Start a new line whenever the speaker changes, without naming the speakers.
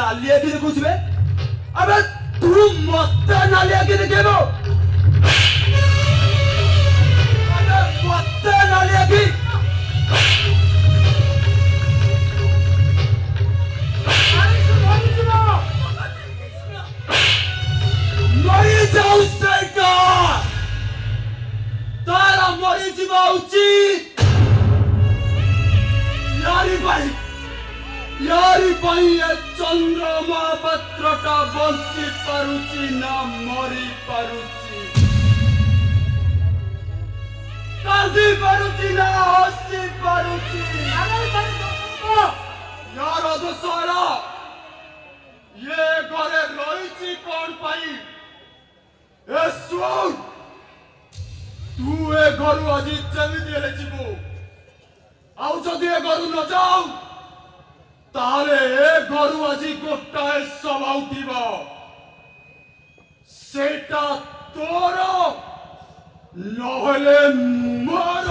नालिया की देखुछ बे अबे तू मत नालिया की देखेबो अबे मत नालिया की मरी जाऊ सरकार तारा मरी जीवा उचित यारी भाई ये चंद्रमा पत्र का बंची परुची ना मरी परुची काजी परुची ना हसी परुची यार अदसारा ये घरे रही कौन पाई ए सुन तू ए घरु अजी चली दिले जीवो आउ जदि ए घरु न जाऊ ताले ए घरु अजी गोटाए सभा उठिबो सेटा तोर नहले मोर